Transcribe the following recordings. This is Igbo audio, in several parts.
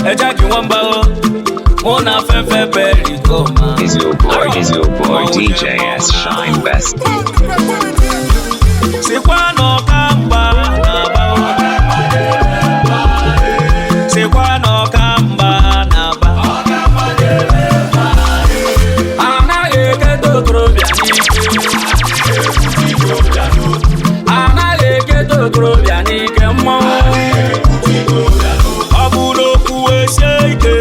Ejyke Nwamba Mona Fefe Pericoma. Is your boy DJ S Shine Best. Sikwa no Okamgba na ba. Sikwa no Okamgba na ba. Ana ekedo krobia ni. Ana ekedo krobia ni ke mo. Abulo ku Ejyke.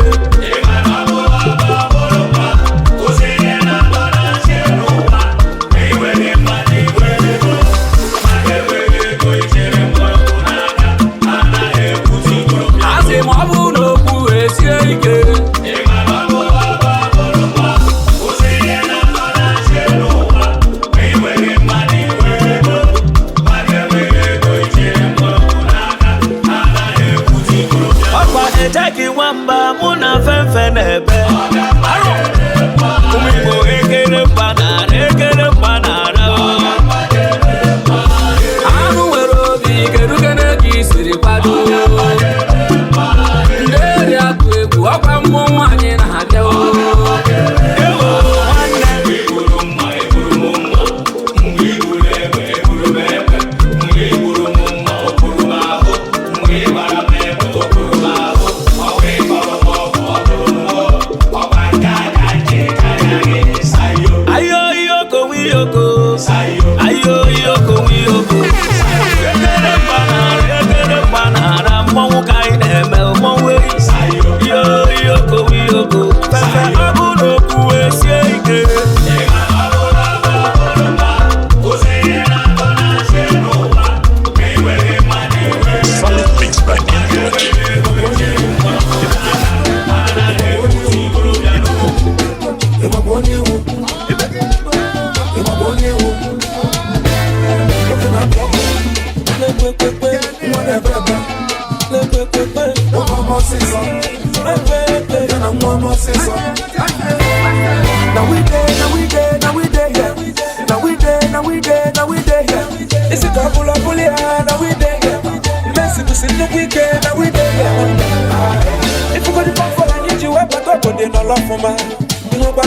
Ejyke Nwamba muna fefe nebe. Umigbo ekele mpanara. Anu nwere obi kerugene ka isiri kwado. Nderi akụ egwu ọkwa mmọnwụ anyị na-abịa.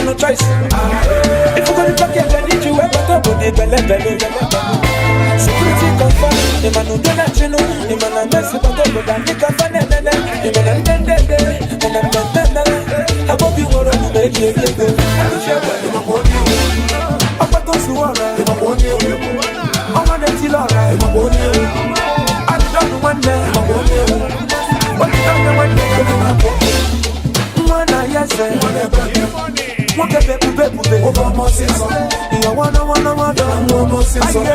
No choice. If you go to pocket, I need you ever to go to belle. Security confirm, the man who do not know, the man a mess but go down the cafe, the man and I hope you want to make it go. I'm not going to worry, I'm on the till alright, I'm done one day, but you don't know what they're one yes, what get pepe over more season. You wanna more season. I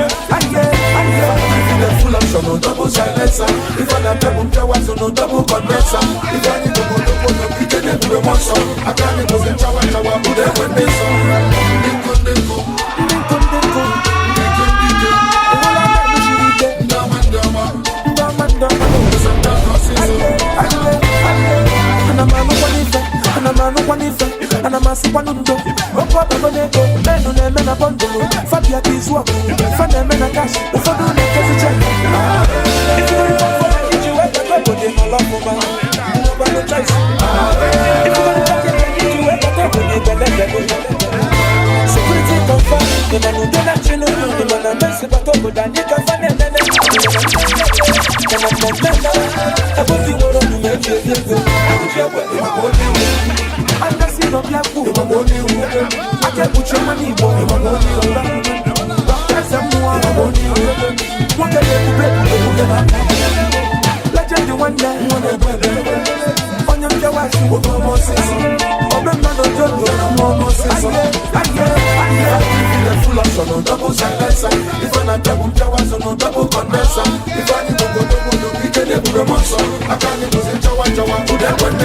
get full of no double silencer. If I don't no double condenser. If I need to go to the kitchen to the monster, I can't go to Chawa put them when they saw. And I'm a sipanundo. Opa bagoneko, menu ne mena bondolo. Fabia kizwaku, fane mena cash. Ufodu ne kesi check. If you want to you ever go to the malafuma, no one no choice. If you want to get you ever go to the belle. Security confirm, the man who do not know, the man a mess but over than you can find it. I hope you want to make it go. I'm the seed of black food. I can't put your money, boy. That's a more. What can you do? Legend the one day. On your jawas, you will go more season. Remember the job, more season. I full of son, double silencer. If I'm not double jawas, no double condenser. If I need to go to the kitchen, they put a monster. I can't go to Jawa, put that one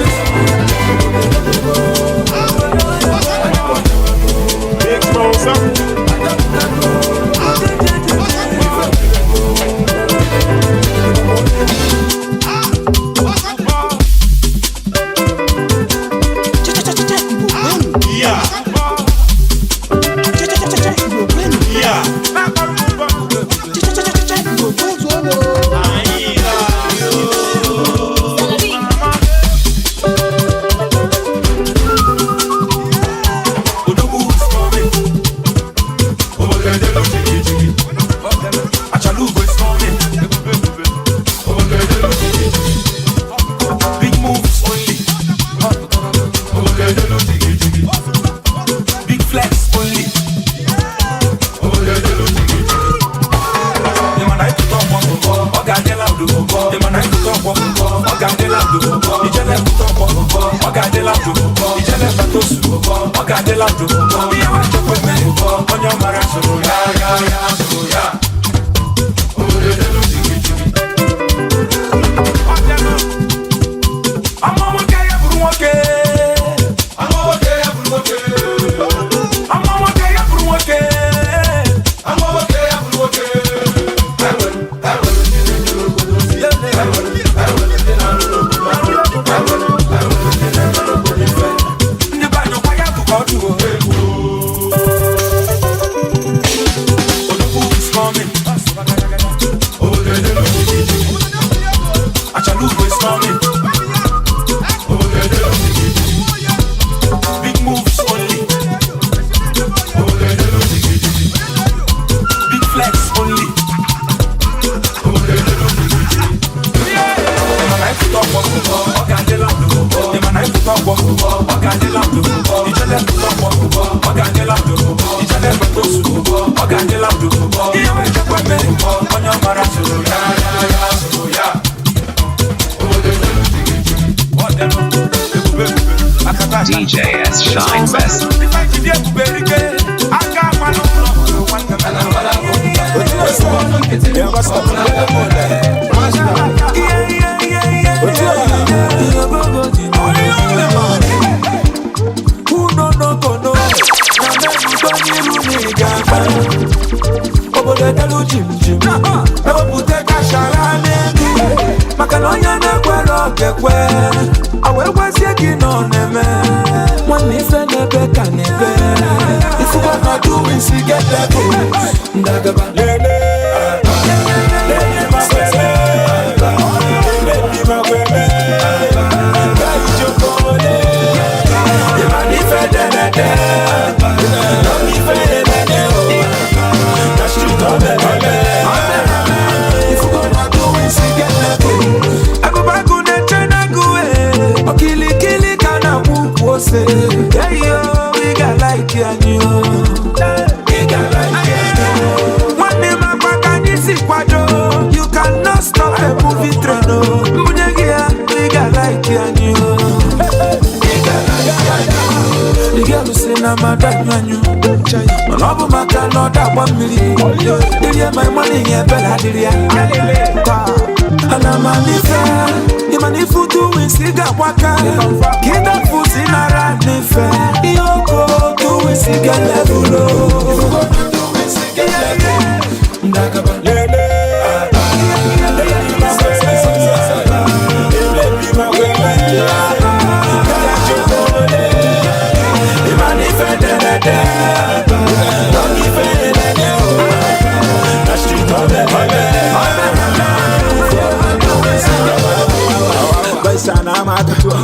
DJS Shine Best.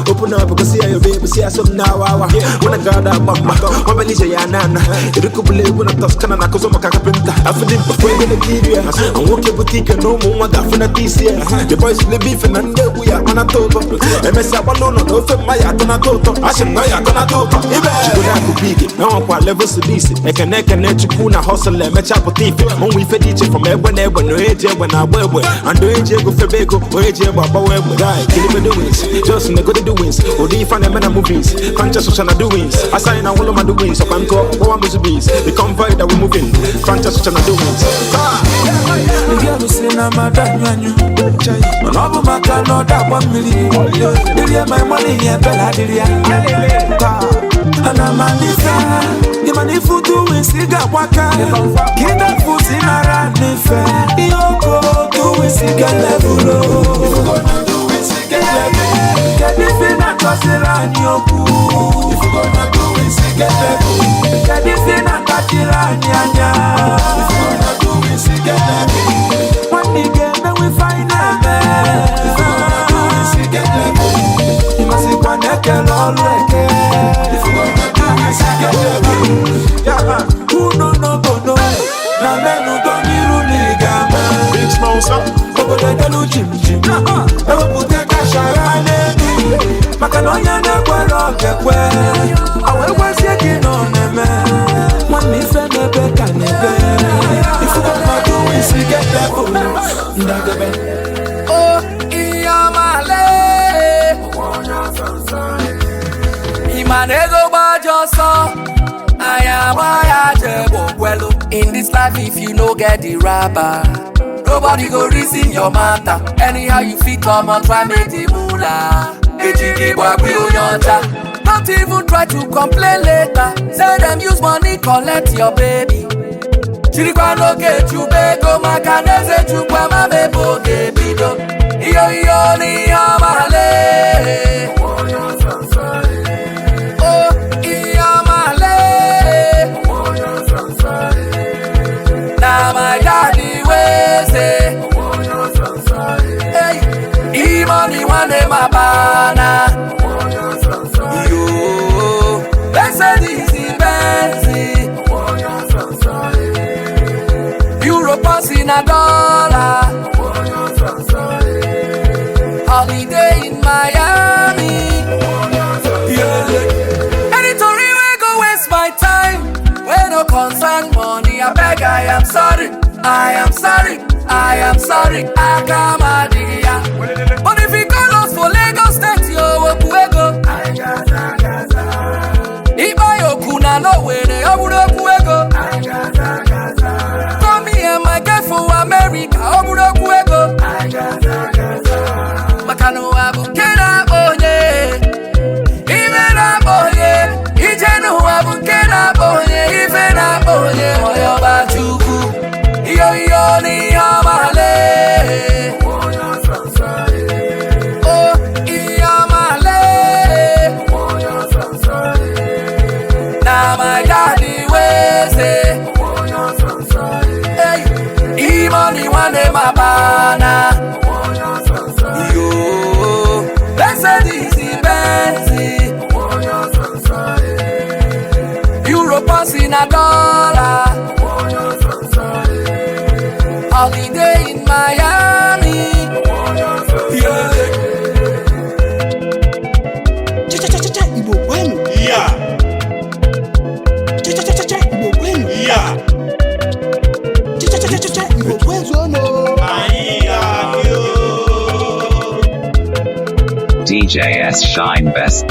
Open up, go see your baby, see some now. When I got that mama, when Belisha Yanana, it could believe when I Toscana, cause I'm a carpenter. I feel it before the Nigeria. I'm walking boutique and no more than for the TCS. The boys live beef and we are on a total. MS Abalono, no for my Atonato. I should know you're gonna do it. You could be it. Now I'm quite levels to this. I can neck and net Kuna hustle and match up with it. When we fed each from everywhere, no age when I wear, and do age go for Bego, or age about where we die. Kill me doings, just go to doings, or do you find them in movies? Conscious social doings. I sign all of my doings, so I'm talking about bees. The convoy that we're moving, conscious social doings. The girl who say I'm a danyanyu. On over my car, not that 1 million. Did you my money? Yeah, Bella, did you? And I'm a niffer. The money for doing cigar waka. Get that food in a rat niffer. Yoko, doing cigar level. Get this in a Cosiran Yoku. If you're gonna do it, get level. Get this in a Catiran Yanya. If you're gonna do it, get level. One day, then we find a man. If you're gonna do it, get level. You must see one neck and all record. If you're gonna do it, get level. Yeah, who no. Now, men who don't need Runigama. Big sponsor. Over the Jim. Never put a cash around. Makanoya na kwero kekwe awe wasieki no neme mwani fene beka nebe ifuka madu isi get level ndagebe oh iyamale In this life, if you no get the rapper, nobody go reason your matter. Anyhow you fit come on, try make the moolah. Ejyke boy, don't even try to complain later. Say them use money, collect your baby. Chirikwa no get you bego, makaneze chukwa mabebo gebido. Iyo ni amale. Oh, iyo male. Now my daddy way say, hey, he money one day my banana. Yo, Mercedes Benz, Europe in a dollar, holiday in Miami. Yeah. Anytime we go waste my time, when no concern money, I beg, I am sorry, I am sorry, I am sorry, I come out here. But if you call us for Lagos State, yo, Opuego. Iba yo kuna no way, they Opuego. Come me and my girl for America, Opuego. Makano abu kena oye, even aboye, ijenu abu kena oye, even aboye, oyo bachuku, iyo ni amale. Oh, iyo male. Now my daddy way say, hey, he money one day my banana. Yo, Mercedes Benz, Europe in a dollar, holiday in Miami. Yeah. Igbo kwenu. Yeah. Igbo kwenu. Yeah. Igbo kwenu. DJS Shine Best.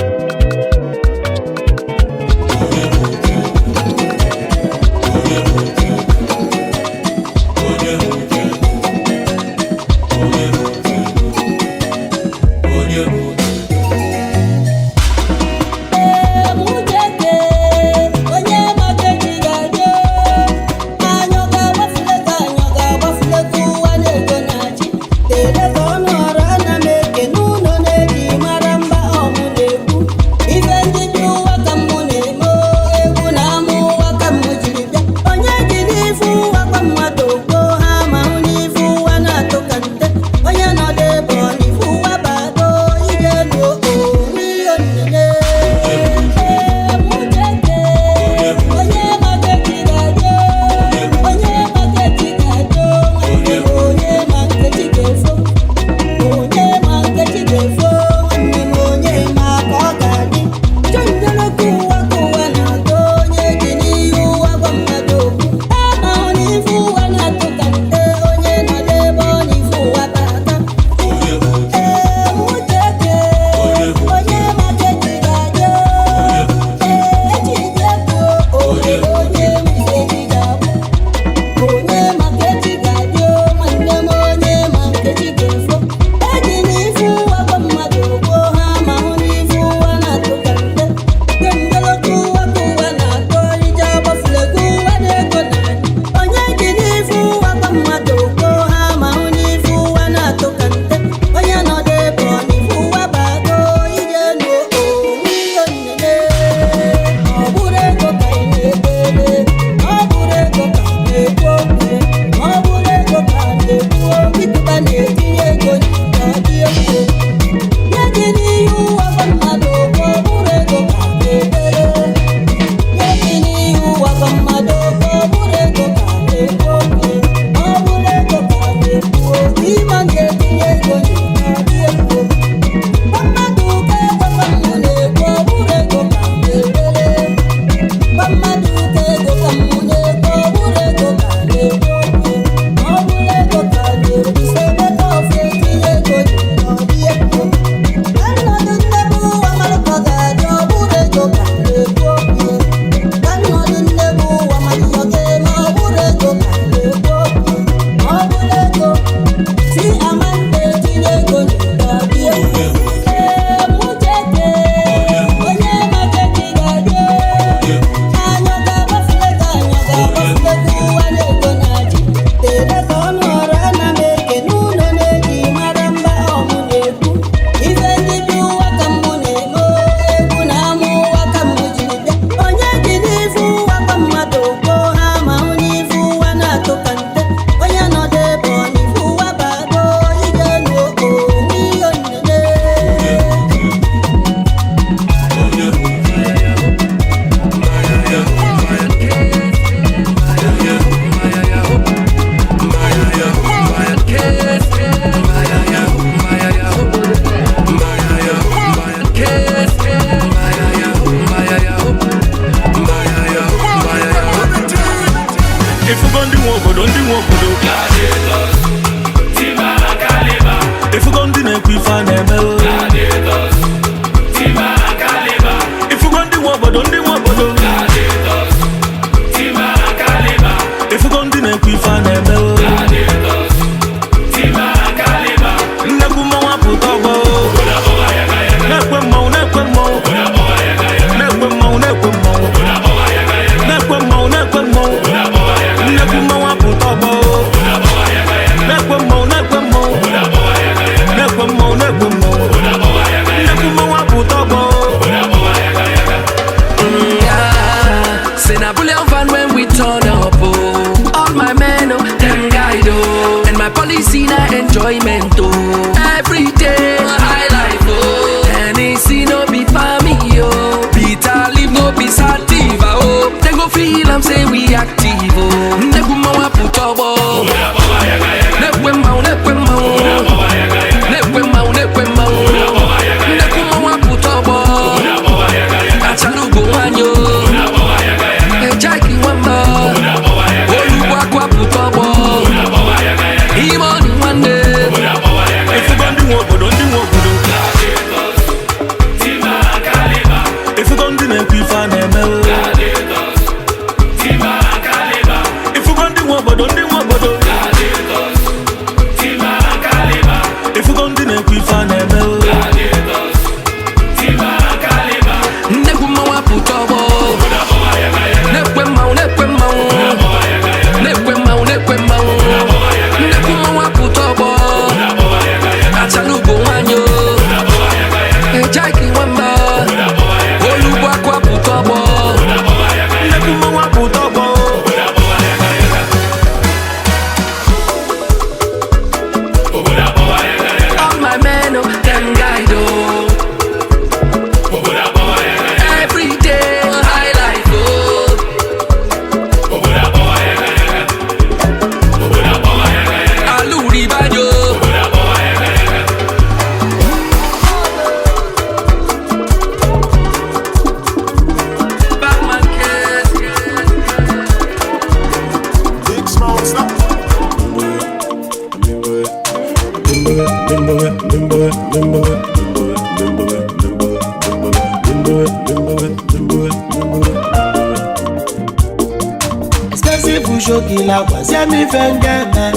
Shogila gwazie m ife ngeme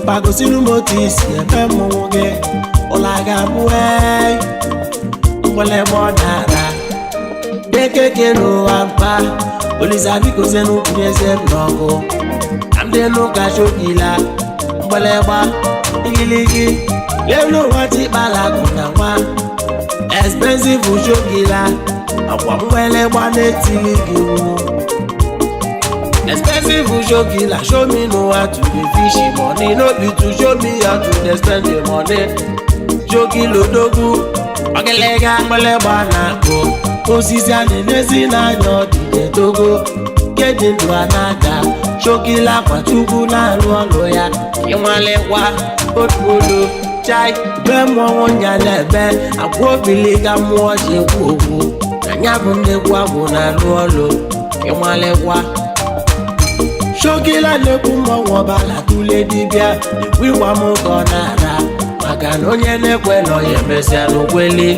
mpagosiri m otu isi eme mmụnwụ gị ụla ga-abụ mgbelebe ọ dara dekeke n'ụwa mkpa Olisa biko ze n'ukwu eze m n'ọgụ na ndị n'ụka Shogila mgbeleba igiligi lelu ụwa tikpala akụ na nwa expensive Shogila akwa mgbeleba na-etili gị wu expensive Shogila show me know how to dey fish money no be to show me how to dey spend the money Shogila odogwu ogelega mgbeleba na-akụ osisi a na-enezi n'anya ọdịde togo kedị ndụ a na-aga Shogila kwachukwu na-alụ ọlụ ya ịnwalekwa otuolo chai be mmọnwụ nya na-ebe agwa obiliga mmụọ ji ekwu okwu na nya bụ nnekwu agwụ na-alụ ọlụ ịnwalekwa Shogila na-ekwu mmọnwụ ọbala tụle dibịa ekwu ịgwa m ka ọ na-ara maka na onye na-ekwe nọ ya emesịa n'okweli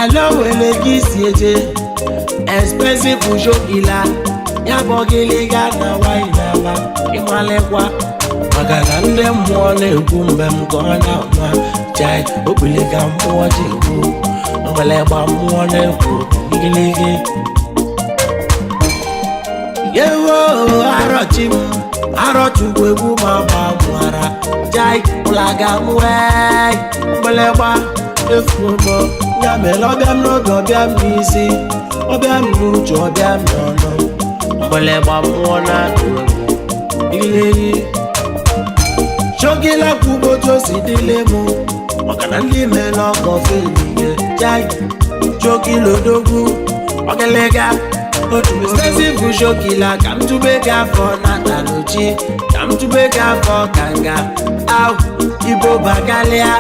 ala wele gị si eje expensive Shogila ya bụ ogiliga na nwanyị n'ala ịmalekwa maka na ndị mmụọ na-ekwu mgbe m ka ọ na-ama chai okpiliga mmụọ ji ekwu mgbelegba mmụọ na-ekwu igiligi yewo arọchi m arọchukwu egwu ma gbamụara chai ụlaga mwe mgbelegba efumo ya mere ọbịa m n'oge ọbịa m n'isi ọbịa m n'uche ọbịa m n'ọnụ mgbelegba mmụọ na-atụ egwu ileli Shogila kwubo otu o si dịle mụ maka na ndị mere ọgọ felihe chai Shogila odogwu ogelega otu expensive Shogila ka m tube gị afọ natalochi ka m tube gị afọ kanga ahụ Igbo bakalịa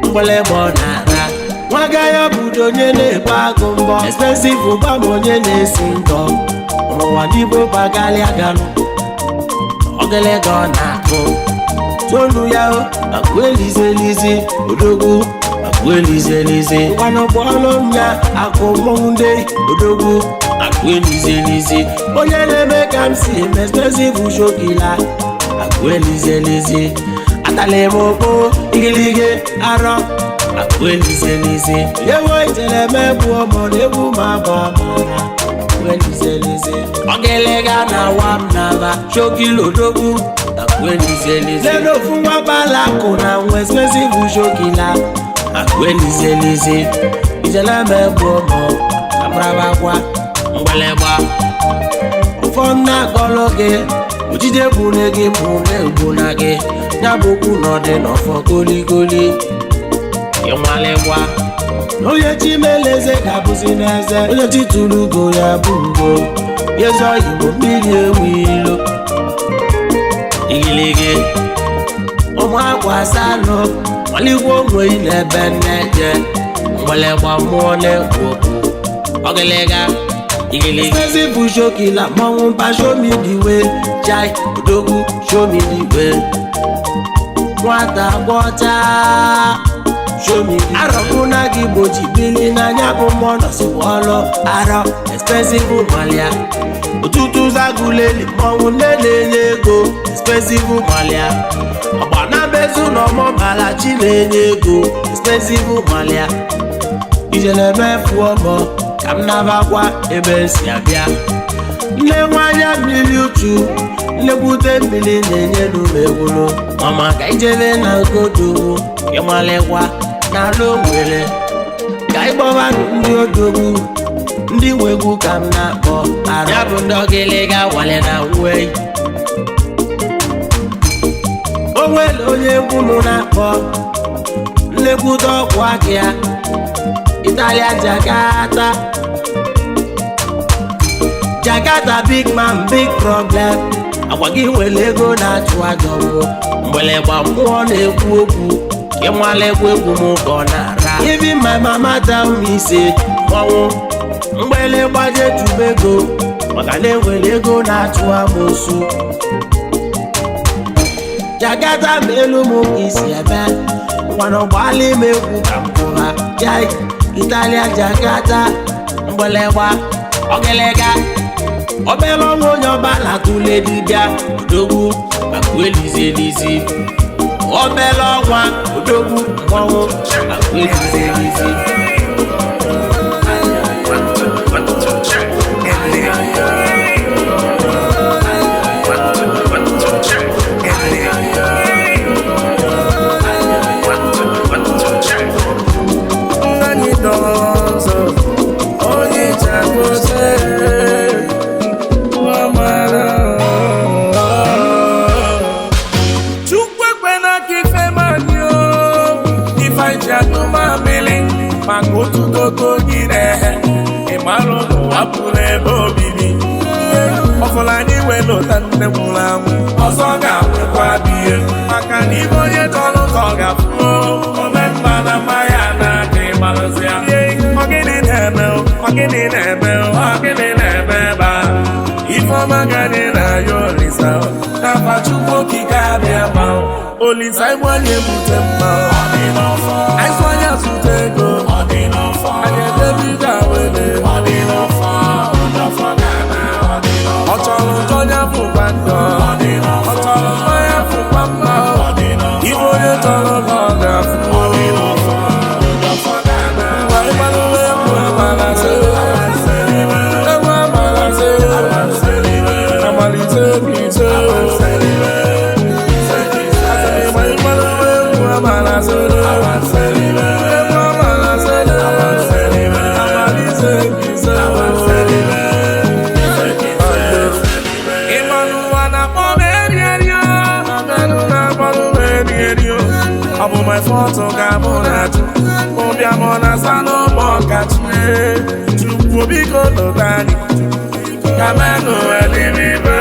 mgbelegba ọ na-ara nwaga ya bụ onye na-ekpe agụ mbọ expensive gba m onye na-esi nkọ ụwa n'Igbo bakalịa ganụ ogelega ọ na-akụ tonu ya akụ elize odogwu akụ elize ngwanọgbọọlụ m ya akụ mmọnwụ ndị odogwu akụ elize onye na-eme ka m si eme expensive Shogila akụ elize atala m okpo igilige arọ akụ elize yewo ijele mebu ọmọ na-egwu ma bụ amara akụ elize ogelega na wa m n'aba Shogila odogwu akụ elize lelo fún wa bala akụ na nwa expensive Shogila akụ elize ijele mebu ọmọ amarabakwa mgbelegba ụfọdụ na-akọlụ gị ojide bụ na gị bụ na-egbu na gị ya bụ okwu na ọ dị n'ọfọ goligoli ịnwalekwa onye chi meleze ga-abụzi n'eze onye chi tụrụ ugo ya bụ ugo yezọ Igbo mmiri ewu ilo igiligi ụmụ akwa asalụ maligwo onwe n'ebe nneje mgbelegba mmụọ na-ekwu okwu ogelega igiligi expensive Shogila mmọnwụ mba show me the way chai odogwu show me the way nwata gwọcha show me the way arọkwu na gị gbochi bili n'anya bụ mmụọ nọsiwa ọlụ arọ expensive malia ụtụtụ zaguleli mmọnwụ nne na-enye ego expensive malia ọgba na bezu na ọmọbala chi na-enye ego expensive malia ijele mefu ọmọ ka m nabakwa ebe nsi abịa nne nwanya mmiri uchu nlekwute mmiri na-enye n'umegwuru mama ka ijele na nkodo ịmalekwa n'ala Owerri ka ịgbọbanụ ndị odogwu ndị nwegwu ka m na-akpọ arụ ya bụ ndị ogelega wale na uwe o nwere onye egwu m na-akpọ nlekwute ọgwụ aka ya Italia Jakarta big man big problem agwa gị nwere ego na-achụ ajọ mgbelegba mmụọ na-ekwu okwu ịnwalekwa egwu m ka ọ na-ara even my mama tell me say ọnwụ mgbelegba je tube ego maka na enwere ego na-achụ amosu Jakarta ma elu m isi ebe ngwana ụgbọala ime egwu ka m kwụra jai Italia Jakarta mgbelegba ogelega Obelo onye ọbala tụle dibịa odogwu akụ elizi Obelo ọnwa odogwu mmọnwụ akụ elizi Anyidons, Makotugogo nyine Imalo no apule bobibi Ofola ni welo tande mulamu Osoga wekwa biye Maka ni bonye tolo toga fuo Omemba na maya na ke malazia Ogini nebel Ifo magani na yo lisa Napa chupo kikabi amao Olisa imwanye mutemba Aiswanya sutego Anye debi gawele Ocholo tonya fukando Ocholo maya fukamba Ivo ye tolo koga fuko Waimanuwe mwamalase Mwamalase Amalite bise My photo gamonatu Obiamona sano mokachie Chukubiko no dani Kameno eliribe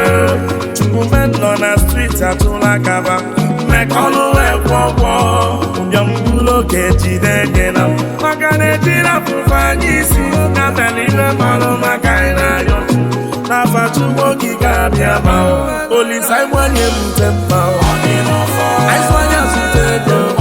Chukumeno na street atula kaba Mekonu ekwopo Obiamulo keji degena Makane jira fufanyisi Namelile malo makaina yotu Nafa chubo kikabiamao Olisa imwanye mutembao Aiswanya sutego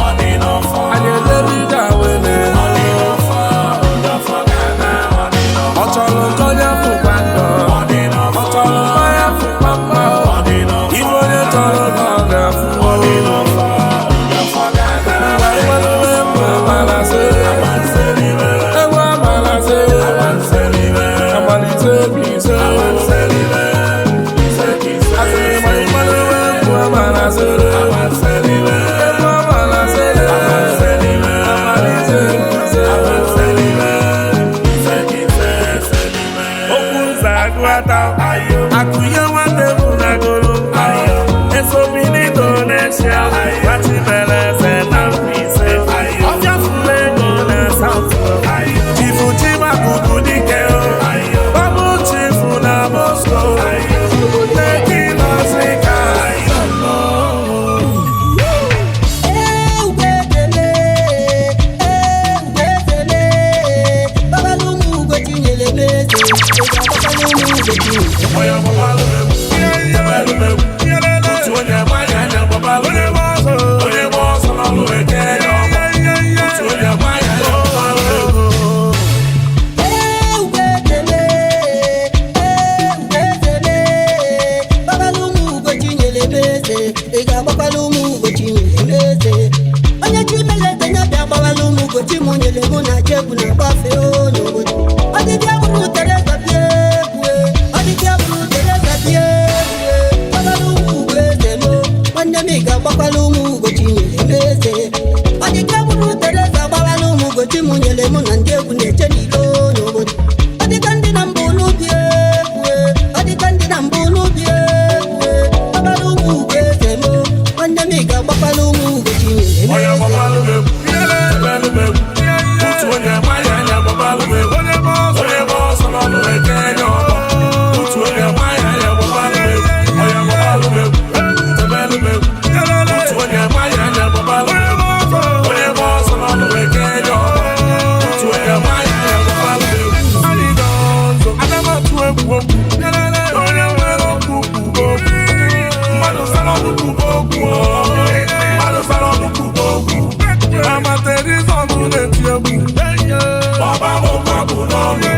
Baba mo kabu no mi,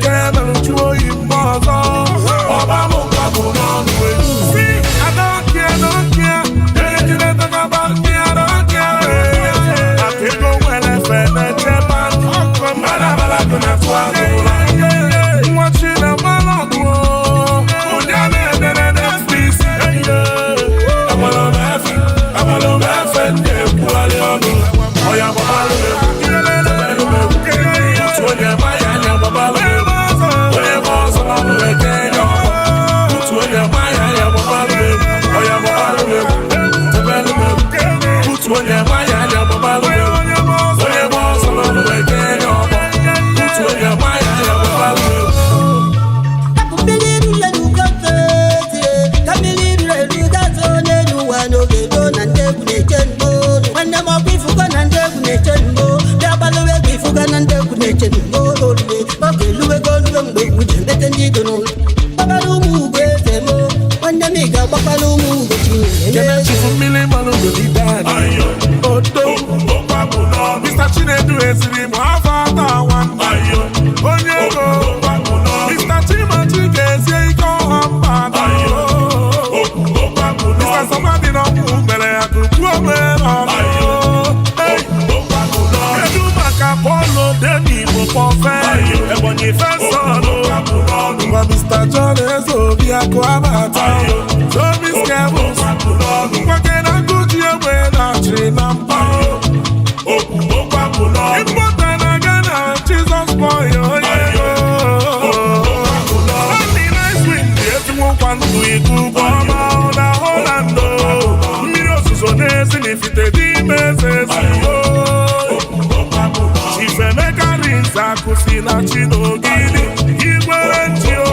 kena luchuo imbozo. mesịrị m afọ atọ nwamba onye ego Mr. Chimachi ga-esie ike ọha mba Mr. Somadi n'ọkwụ mere ya tupu o mee n'ọrụ kedu maka Polo Demi bụ pọfe Ebonyi fesọlụ ngwa Mr. John Ezeobi akụ abata Tomis Kebụls nwoke na nkụji egbe na-achị na mpa Ịmpụta na Ghana Jesus boy onye Only nice wind etinwokwa ndụ ikuku ọma na Holland mmiri ozuzo n'ezi n'ifite n'ime eze Chifemeka Rinze akụsi na Chinogidi igwe ntio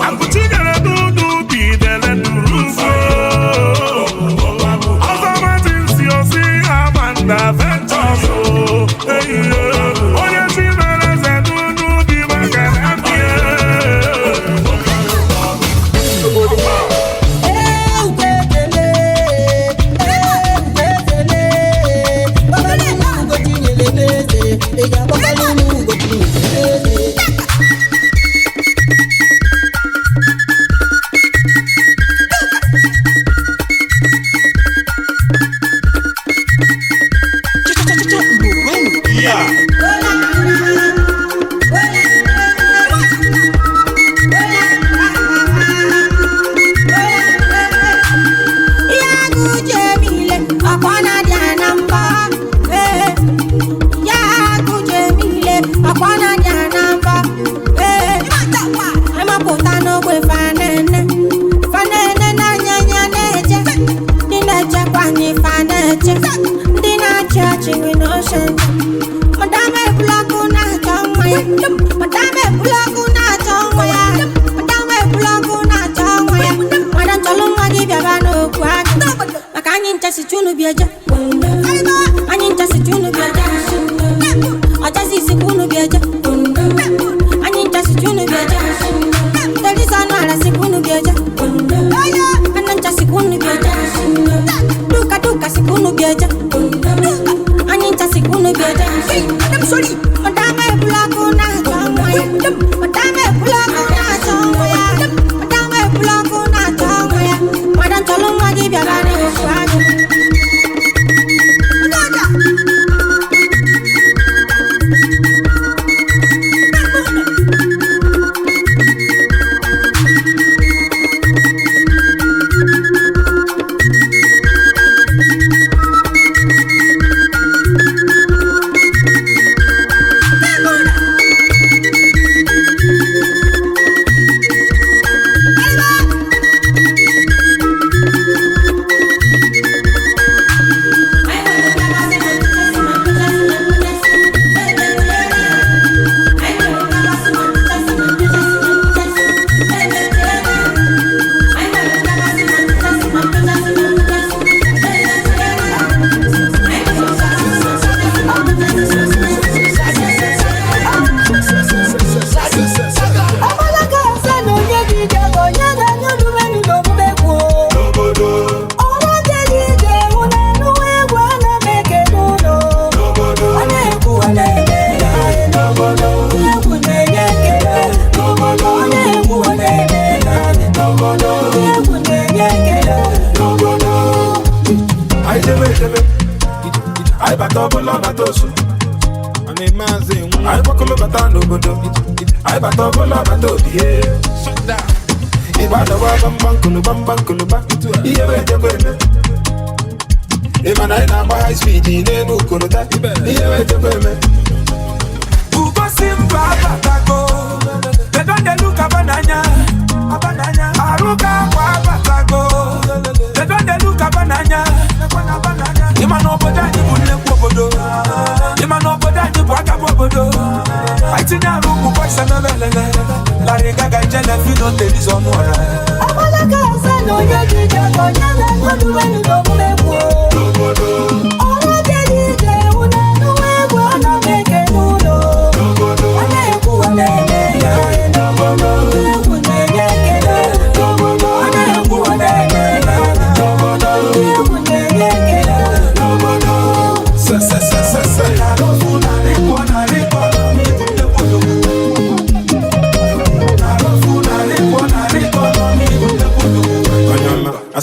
akụchinyere n'ụdụ bidele n'urufu ọzọmati nsi osi Amanda Ventures onye chimere eze n'ụdụ bi maka na mbie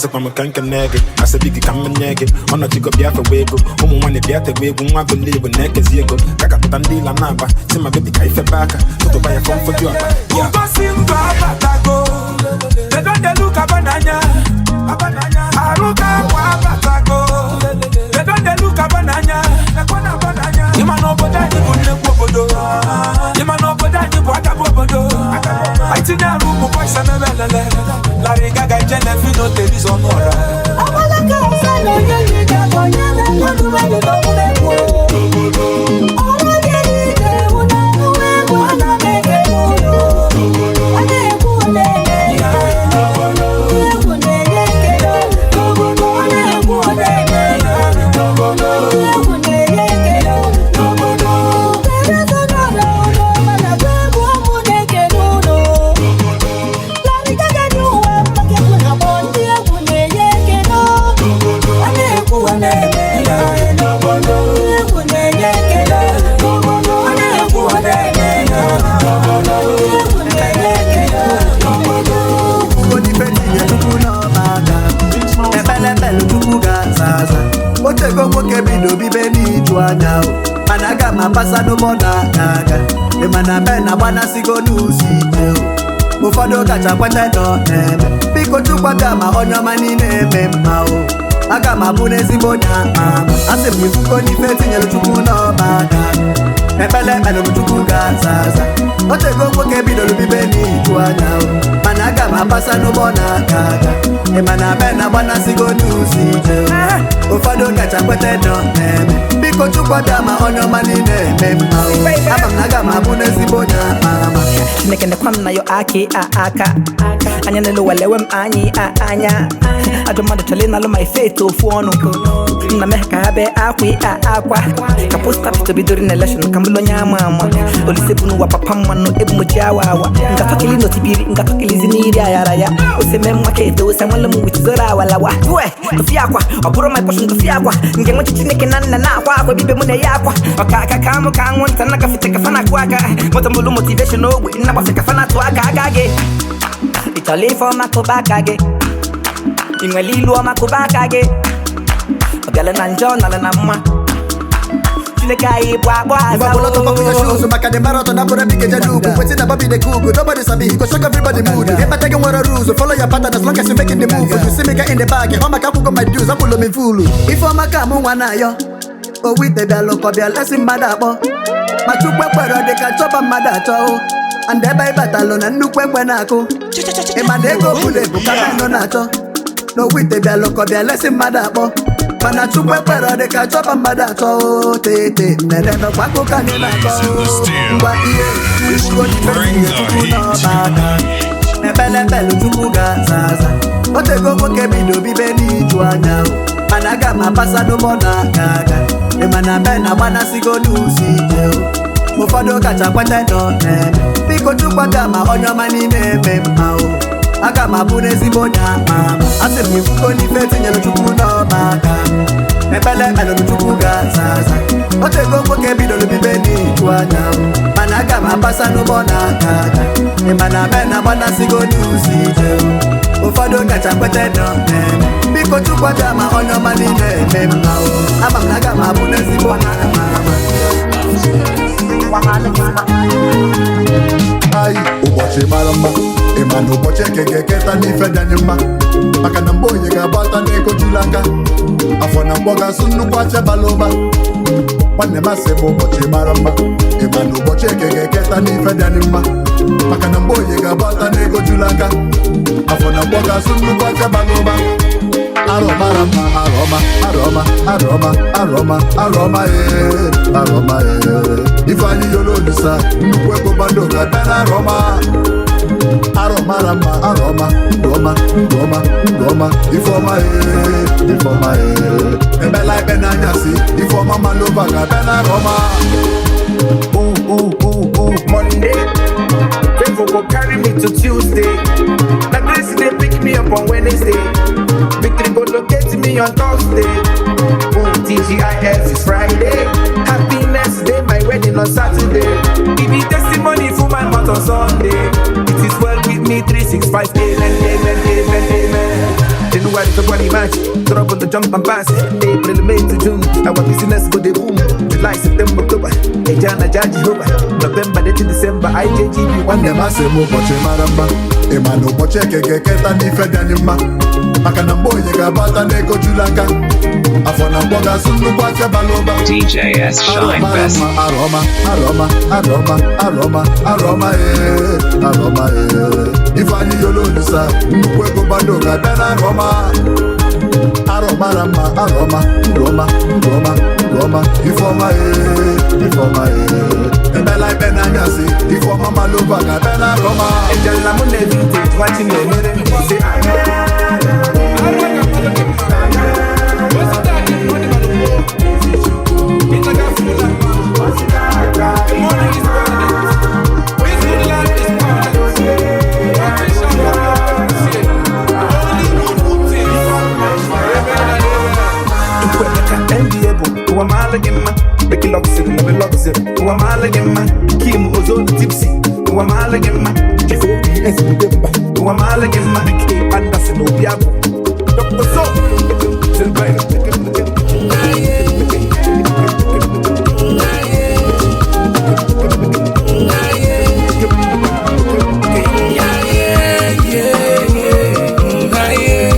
asịkwa m ka nke na-ege asịbi gị ka mmenye gị ọnọchigo bịa fewe ego ụmụ nwaanyị bịa tewe egwu nwa believe na-ekezi ego ka kapụta ndị ila na-aba si ma bebi ka ifebe aka tụtụba ya fọmfoju akpa Ugosi mba abatago They don't dey look abananya Aruka kwa abatago They don't dey look abananya Ima no boda ni bunekwu obodo Ima no boda ni bu akabu obodo Aitinye arumu boys emebelele Larry Gaga ijele fino telis onora Abalaka osano yenye gabo nyele Wadu wadu wadu wadu Otego nwoke bido bibe n'iju anya o mana aga m apasa n'ụbọda n'aga ịmana be na gbanasigo n'ụzọ ije o ụfọdụ kacha kweta nọ n'eme biko chukwaga ma onye ọma niile eme mma o aga m abụ n'ezigbo onye ama asị m ifuko n'ife tinyere chukwu n'ọba aka ekpele ekpelụrụ chukwu ga-aza aza otego nwoke bidoro bibe n'iju anya o mana aga m apasa n'ụbọda n'aga ịmana be na gbanasigo n'ụzọ ije o ụfọdụ kacha kweta nọ n'eme biko chukwada ma onye ọma niile eme mma ama m na aga m abụ n'ezigbo onye ama Chineke nekwa m na yo aka anya n'elu walewe m anyị anya ajọ mmadụ chọrọ ịnalụ ma ife eto ofu ọnụ nna me ka ha bee akwa ka posta pito bidoro na election ka mbụlụ onye ama olise bụ n'ụwa papa mmanụ ebu mochi awa ngatọkili notibiri ngatọkilizi n'iri ayara ya oseme mmaka edo ose nwale m witizoro awalawa tosi akwa ọ bụrụ my portion tosi akwa nke nwechi Chineke na nna na-akwa akwa bibe mụ na ya akwa ọka aka ka mụ ka anwụ nta nagafete kafa na-akụ aka moto mbụlụ motivation ogbe nnabasị kafa na-atụ aka gị ịchọla ife ọma kụba aka gị ị nwere ilu ọma kụba aka gị ọ bịala na njọ nala na mma Chineke anyị bụ akpọ azụ maka the marathon na bụrụ bike jadu ugwu wetin na babi dey cook nobody sabi he go shock everybody mood ịkpata gị nwere rules follow your pattern as long as you making the move you see me get in the bag ọ maka akwụkwọ my dues apụlụ m full ife ọma ka mụ nwa na-ayọ owite bịa lụkọ bịa lesi mmadụ akpọ ma chukwu ekpere dị ka chọba mmadụ achọ and ebe ịbatalụ na nnukwu ekpe na-akụ ịma na ego bụla ebu ka menụ na-achọ n'owite bịa lụkọ bịa lesi mmadụ akpọ mana chukwu ekpere dị ka chọba mmadụ achọ tete nnedebe gbakọ ka anyị na-akọ ngwa ihe iwuo n'ife chukwu n'ọba aka ekpele ekpelu chukwu ga-aza aza otego nwoke bido bibe n'iju anya mana aga m apasa n'ụgbọ na-aga aga ịmana be na gbanasigo n'ụzọ ije ụfọdụ kacha kweta nọ n'eme biko chukwada ma onye ọma niile eme mma aga m abụ n'ezigbo onye ama asị m ifuko n'ife tinyere chukwu n'ọba aka ekpele ekpelụrụ chukwu ga-aza aza otego nwoke bidoro bibe n'iju anya mana aga m apasa n'ụgbọ na-aga aga ịmana be na gbanasigo n'ụzọ ije ụfọdụ kacha kweta nọ n'eme biko chukwada ma onye ọma niile eme mma ama m na aga m abụ n'ezigbo onye ama Ai, ụbọchị mara mma ịma na ụbọchị eke ga-eketa n'ife dị anyị mma maka na mgbe onye ga-agbata n'ego juru aka afọ na mgbọ ga-asụ nnukwu achebala ụba nwanne m asị bụ ụbọchị mara mma ịma na ụbọchị eke ga-eketa n'ife dị anyị mma maka na mgbe onye ga-agbata n'ego juru aka afọ na mgbọ ga-asụ nnukwu achebala ụba arọma Ifeanyi yolo olisa nnukwu ego bando ga-abịa na arọma ndụọma ifeọma emela ikpe n'anyasị ifeọma malova ga-abịa na arọma Monday, Flavour go carry me to Tuesday. Na Grace they pick me up on Wednesday. Victory go locate me on Thursday. TGIF is Friday. Happiness day my wedding on Saturday. Give me testimony for my mouth on Sunday. It is well with me 365 amen. The January, February, March, trouble the jump and pass. April, May to June, our business go the boom. July, September, October, Ejana, Jehovah, November, December, IJGB, one Nne masị m ụbọchị mara mma ịma na ụbọchị eke ga-eketa n'ife dị anyị mma maka na mgbe onye ga-abata n'ego juru aka afọ na mgbọ ga-asụ nnukwu afịa bara ụba DJS Shine Best. Arọma Ifeanyị yolo olisa nnukwu ego gbado ga-abịa na arọmara mma ndụọma ifeọma ebela ibe n'anyasị ifeọma malova ga-abịa na arọma Ejala mo na-evite watching the mirror. Say, Kim Ozone Tipsy, who am I like him? Jeffrey S. Udemba, who am I like him? Big Anderson, Obiago, Dr. So,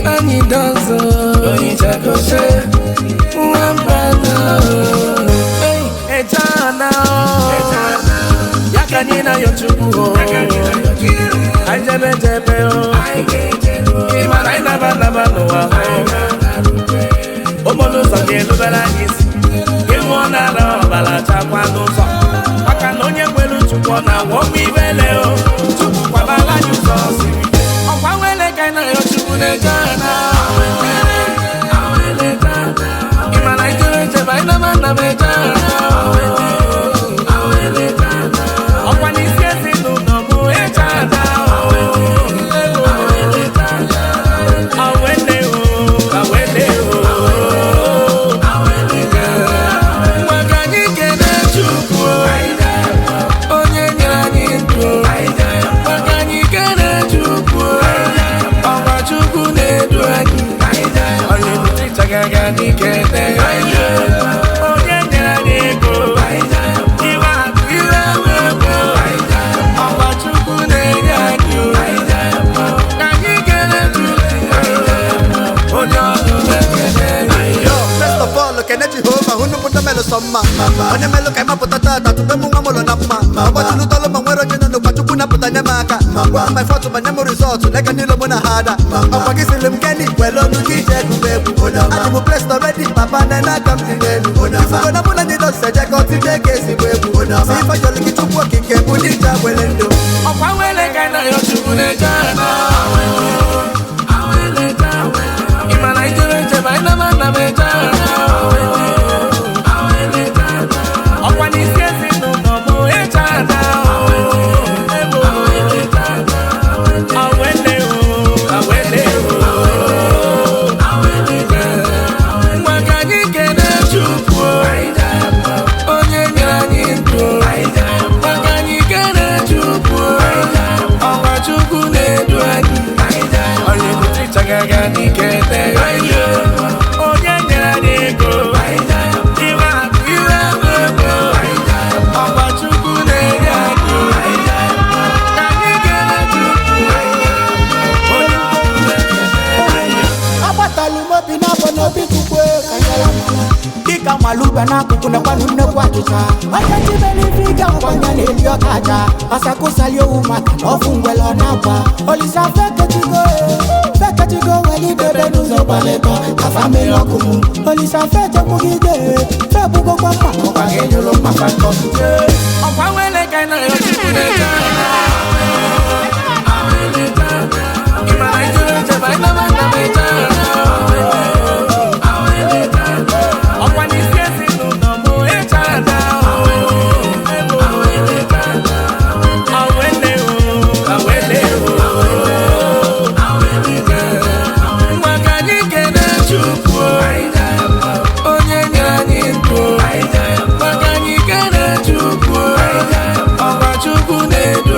Anyidons, Nwamba, Yakanina yochuku, I jebe Imana never know. Omono sange lubalangis, Imona la balacha kwano so. Wakanonya kwelu chukona womi veleo, chuku kwa bala nyuso. Okwawele kaina yochuku nejana. Imana jebe ina mejana. Onye melu ka ịma pụta tata tupe mụ nwa mụlọ na mma ọgbachulu tọlụ ma nwere onye nọ n'ụkwa chukwu na-apụta nye m aka my fọtụ ma nye m rizọtụ lega niile mụ na ha ada ọkwa gị siri m geni were ọnụ gị ije egwume egwu adị m blessed already papa na n'aka m dị elu ifugo na mụ na ndị dọs eje ka ọtụje ka ezigbo egwu si ife jọlụ gị chukwu okike bụ ndị ije were ndụ ọkwa wele ka na yo chukwu na-eje ana ịmana ijere njem anyị na meje ana ọkwa n'isi ezinụlọ bụ eje ana nwa ka anyị kene chukwu onye nyere anyị ndụ maka anyị kene chukwu ọkwa chukwu na-edu anyị onye bute ịchagaga n'ike onye nyere anyị ego iwe akụ iwe ego ọkwa chukwu na-enye anyị ka anyị kene chukwu agbatalụ m obi n'abọ n'obi chukwu dịka nwaluba n'akụkụ nakwanụ nnekwu achịcha aka chibelife ịga nkwanya na-ebi ọka aja asakụsali owu maka na ọfụ ngwele ọ na-akwa olisa feketigo weli idebe n'ụzọ gbalịkọ kafa mmiri ọkụ m olisa fechepụgide febugokwa mma ọkwa ga-enyelu maka nkọsụ ọkwa nwele ka ị na-arịọ chukwu na-eje ịmara ijuru ncheba ịnama nna m eje ọkwa n'isi ezinụlọ bụ eje ada nwa ka anyị kene chukwu onye nyere anyị ndụ maka anyị kene chukwu ọkwa chukwu na-edu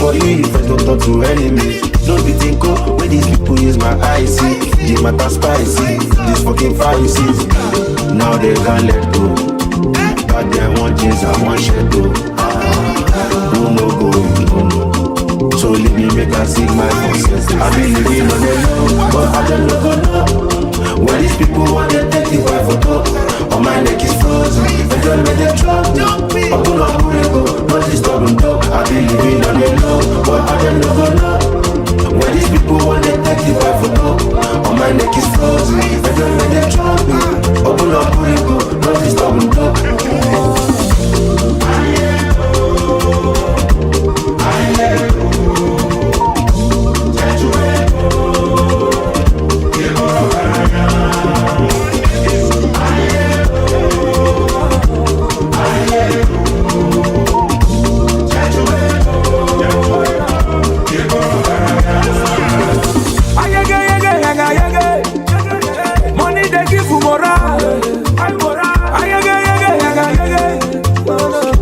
for you if I don't talk to enemies. Don't be thinking when these people use my eyes, see. The matter spicy, these fucking Pharisees. Now they can't let go. But they want jeans, I want shadow. No, no, go, no. So leave me make I sing my voices. I be living on the low, but I don't know. When these people want to take the wife for talk, on my neck is frozen. I don't let them drop. I pull up, go, not disturb them talk. I be living on the low, but I don't know. When these people want to take the wife for talk, on my neck is frozen. I don't let them drop. I pull up, go, not disturb them talk. Money they give you morale.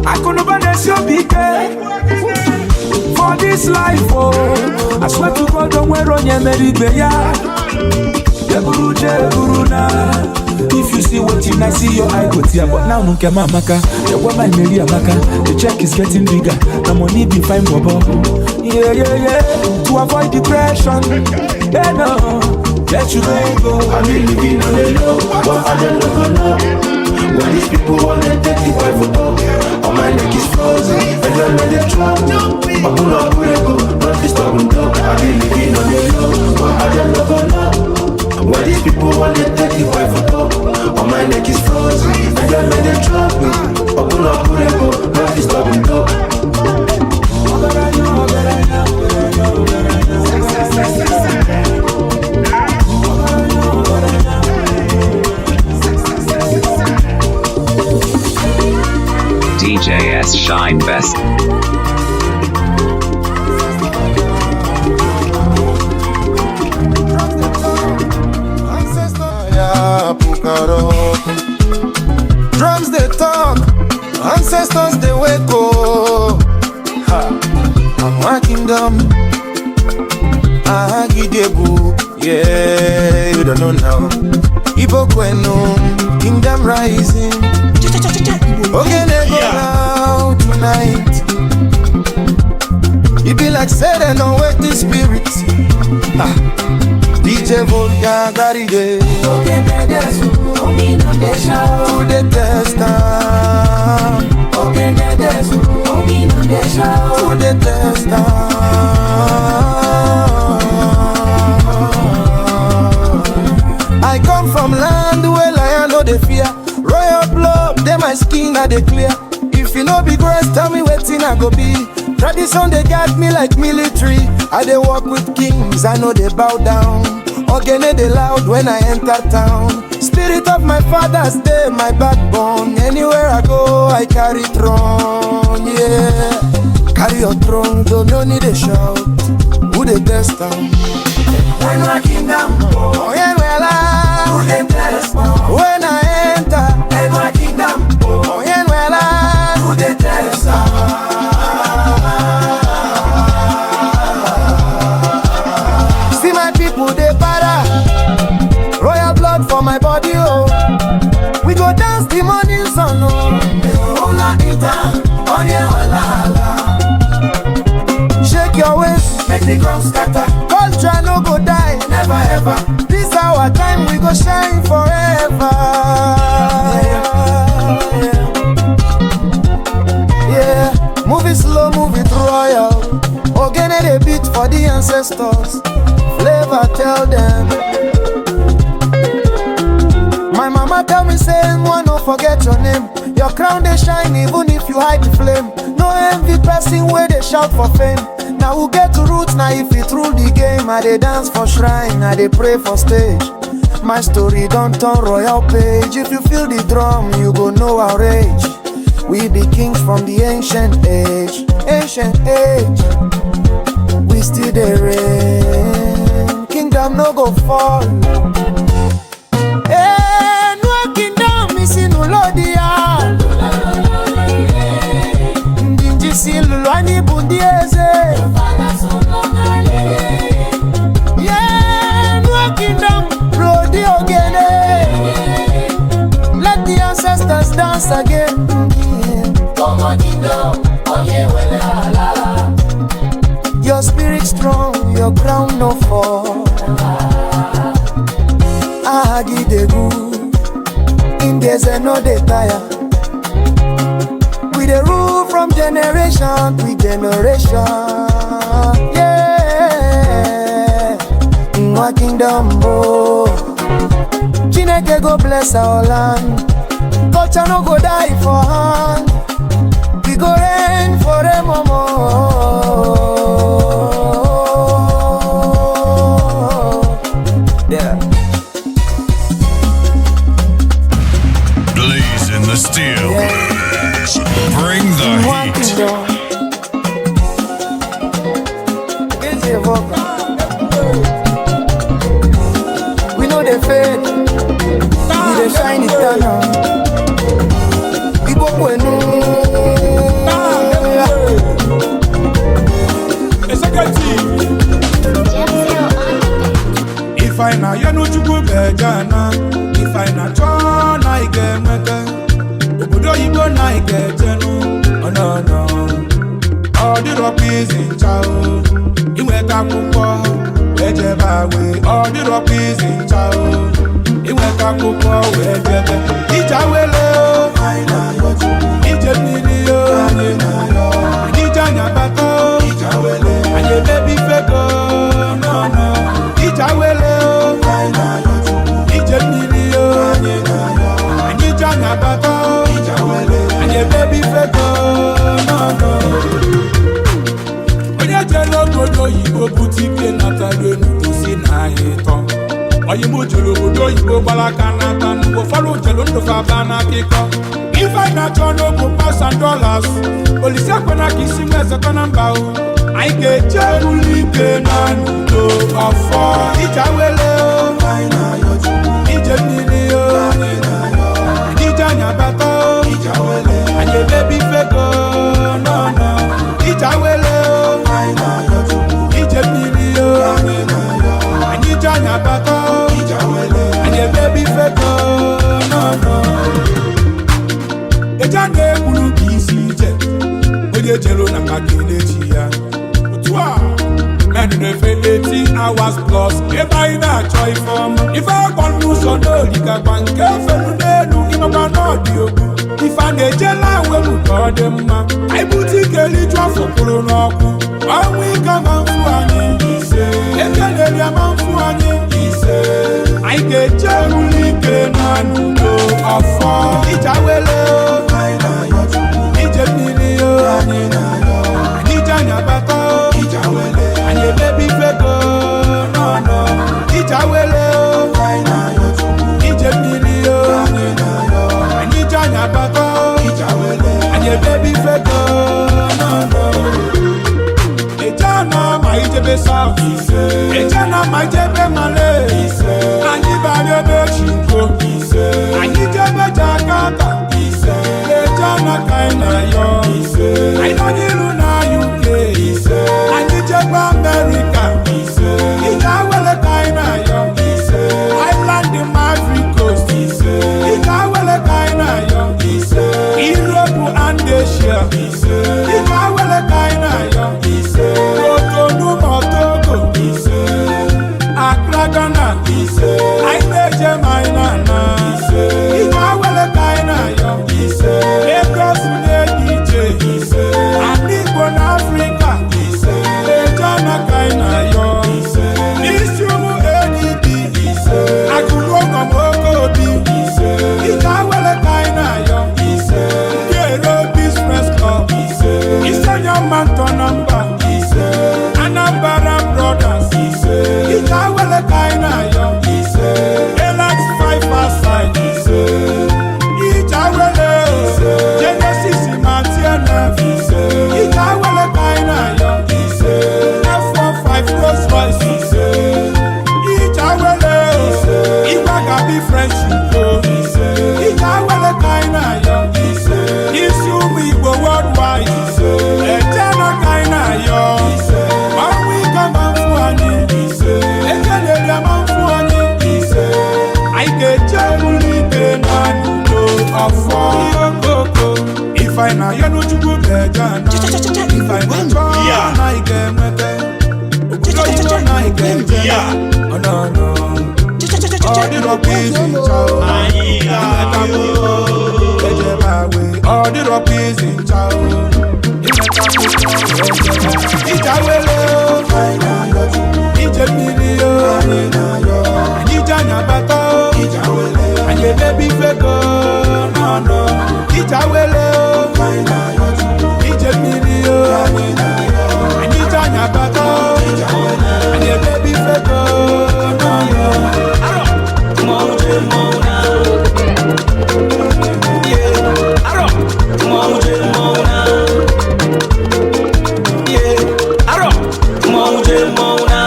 I couldn't buy this your big for this life, oh. I swear to God, don't wear on your merry if you see what I see your eye go tear. But now no kema maka. The woman Mary Amaka. The check is getting bigger. The money be fine bobo. Yeah, yeah, yeah. To avoid depression. Yeah, no. Let you go. I be living on the low, but I don't know. When these people want to take the wife for talk, on my neck is frozen. I don't let them drop. I pull up, go, not disturb them talk. I be living on the low, but I don't know. When these people want to take the wife for talk, on my neck is frozen. I don't let them drop. I pull up, go, not disturb them talk. DJS Shine Best. Drums they talk, ancestors they wake up. I'm my kingdom, Agidebu. Yeah, you don't know now. Igbo Kwenu, kingdom rising. Okay, they go out tonight. It be like said and no waiting spirits. DJ Volga Garide. To the test to the test I come from land where lion no dey fear. Royal blood, they my skin are they clear. If you know big grace, tell me waiting I go be. Tradition they guide me like military. I they walk with kings, I know they bow down. Ogene they loud when I enter town. Spirit of my fathers, they my backbone. Anywhere I go, I carry throne, yeah. Carry your throne, don't no need a shout. Who they test down? When I kingdom, oh yeah, well who they test down? When I enter, in my kingdom, oh yeah, well who they test down? See my people, they para. Royal blood for my body, oh. We go dance the morning sun, oh. Shake your waist, make the ground scatter. Culture no go die, never ever. This our time, we go shine forever. Yeah, move it slow, move it royal. Ogene they beat for the ancestors. Flavour tell them. My mama tell me say, "One, don't forget your name. Your crown they shine even if you hide the flame. No envy person where they shout for fame. Now who get to roots now if it rule the game. I they dance for shrine, I they pray for stage. My story don't turn royal page. If you feel the drum, you go know our age. We be kings from the ancient age, ancient age. We still they reign. Kingdom no go fall. Ndinji silulwani bundieze. ancestors dance again. Come on, kingdom, Your spirit strong, your crown no fall. Agidegu, in days and no dey tire. We dey rule from generation to generation. Yeah, Nwa kingdom, oh. Chineke go bless our land. Culture no go die for hand. We go reign forevermore. Yeah. Blaze in the steel. Bring the heat. We know they fade. We dey shine eternal. We go kwenu. If I na yanu chuku bejana, if I na chona ige mwete, obodo Igbo na ige jenu, oh no no. All the rock is in chao, iweka kuko, ejebawe. All the rock is in chao, iweka kuko, ejebe. Ijawele o, ijebnili o, ijanyabako, anye baby feko, no no. Ijawele o, ijebnili o, ijanyabako, anye baby feko, no no. Obodo Igbo butike natara nudosi na ito. Oyimo jere obodo Igbo gbalaka nata n'ugbo fọrọ jelu ndụ faba n'akịkọ. Ife na chọrọ bụ $1,000. Olise kwena ka isi nwezekọ na mba o. Anyị ga-eje ụlọ ike na n'udo ọfọ. Ijawele o, ije mmiri o, ije anyabata o, anyị ebebi fego no no. Ijawele o, ije mmiri o, anyị ije anyabata o, anyị ebebi fego no no. Eja na-ekwuru ka isi ije, onye jere na maka elechi ya. Otu a, mmadụ na-efe 18 hours plus, ebe anyị na-achọ ife ọma. Ife akwa n'ụzọ n'olikakwa nke felu n'elu, ịmakwa n'ọdị ogbu. Ife a na-ejela welu ka ọ dị mma. Anyị bute ike liju afọ kwụrụ n'ọkụ. Ọnwụ ike ma mfu anyị ise, ekeleli ama mfu anyị ise. Anyị ga-eje ụlọ ike na n'udo ọfọ. Ijawele o, ije mmiri o, ije anyabata o, anyị ebebi fego no no. Ijawele o, ije mmiri o, anyị ije anyabata o, anyị ebebi fego no no. Ejana ma ijebe south, ejana ma ijebe male, anyị bari ebe chinko, anyị jebe Jakarta, ejana kaina yo, anyị nọ n'ilu na UK, anyị jebe America, Ijawele kaina yo, Island in Ivory Coast, Ijawele kaina yo, Europe and Asia, Ijawele kaina yo. Otonu Motogo, Accra Ghana, Aineje Mainana, Ijawele kaina yo, Lagos DJ, Anigbo na Africa, Ejana kaina If I na you no chuku bejana. If I na na ike mwete. Obudo na ike jena. Oh no. All the rubbies in chow. All the rubbies in chow. Ijawele fine Ijemilio Ijanya bata and your baby fego no Ijawele fine Ijemilio Ijanya bata and your baby fego no Moje mona yeah aro moje mona yeah aro moje mona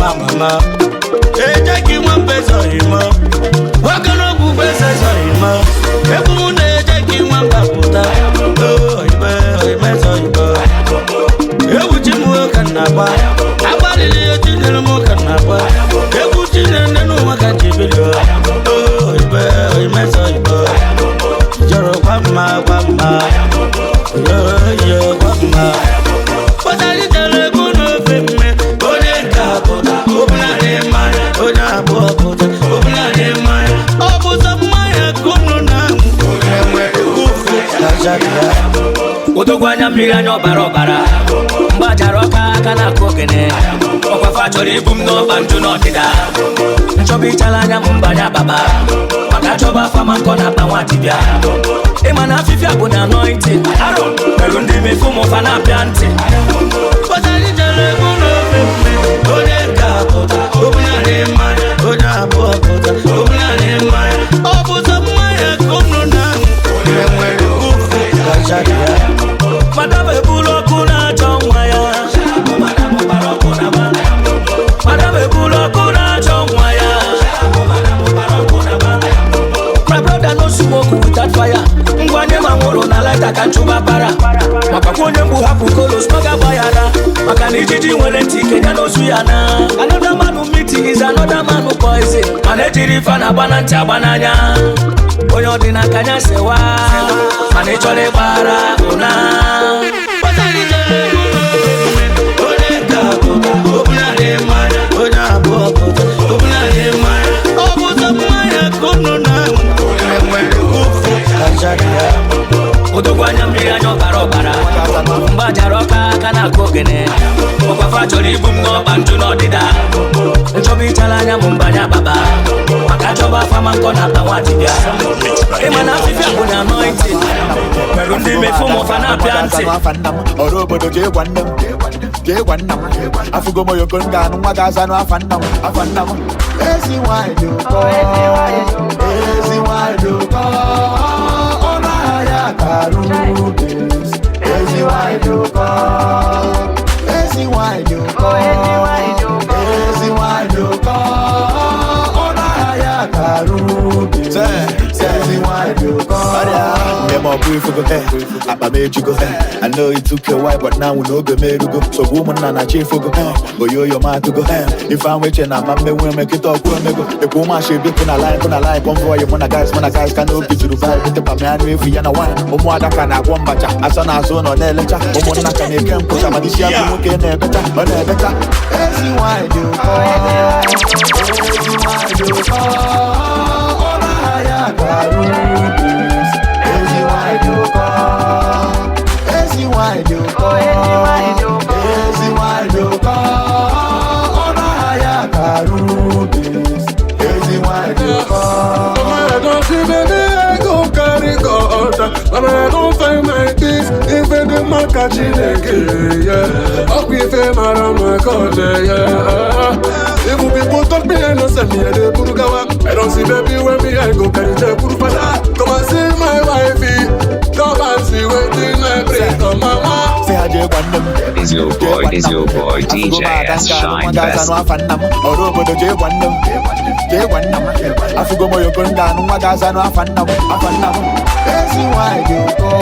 mama Ejyke Nwamba sorima wakano bubesa sorima ekumune Ejyke Nwamba puta ibe sorima ewuchimu kanaba abalili ejinelmo kanaba ewuchinene no makajibilo ibe sorima joro kwama yo kwama Patali tele kuno femme Oneka pota Obulane maya Oja pota Obulane maya Obuza maya kuno namu Onemwe ufu Kajadia Utogwanya mliganyo barobara Mbajaroka kana kogene Okwa fachori bumno bantu no dida Nchobi chalanya mumbanya baba Makachoba fama kona bawatibia Emana fifia kuna anointing Aro Merundi mifumo fana pianti Patali jale kuno feme Oneka pota Obulane maya Oja pota Obulane maya Obuza maya kuno namu Onemwe ufu Kajadia Madame bulo kuna chongwaya Madame baro kuna ba Madame bulo kuna chongwaya Madame baro kuna ba My brother no smoke without fire Ngwanye mangoro na light kanchuba para Makakonye mbu hapu kolo smaga bayana Makani jiji wele tike nyano suyana Another man who meeting is another man who poison Manejiri fana banancha bananya Onyo dina kanya sewa Mane chole bara una Patali jale Oneka kota Obulane maya Oja pota Obulane maya Obuza maya kono namu Kajadia Utogwanya mliganyo barobara Mbajaroka kana kogene Okwa fachori bumno bantu no dida Nchobi chalanya mumbanya baba Makachoba fama kona bawatibia Emana fifia kuna anointing Merundi mifumo fana pianti Orobodo jegwannam Afugomo yokonganu mwagazano afannam Ezi waiduko Ona ya karubis Ezi waiduko Ona ya karubis Ezi waiduko Nemo brief go hey, Abba made you go hey. I know it took a while, but now we know the made go. So woman and a chief go hey, but yo man to go hey. If I'm with you now, my man will make it up when me go. The woman should be gonna lie, come for you. When a guys can no be to the vibe with the man if you know wine. Omwada can I one bacha, as an azone on the lecture. Omwana can you can push a madisia to look in there better, but better. Ezi why do But I don't find my peace even in my catching again, yeah. Up with him around my corner, yeah. If people talk me and send me a Purugawa, I don't see baby when me I go carry the Purupata. Come and see my wifey, come and see waiting I bring to mama. Is your boy DJ S Shine Best. Orobodo Afugomo yokonganu mwagazano afannam Ezi waiduko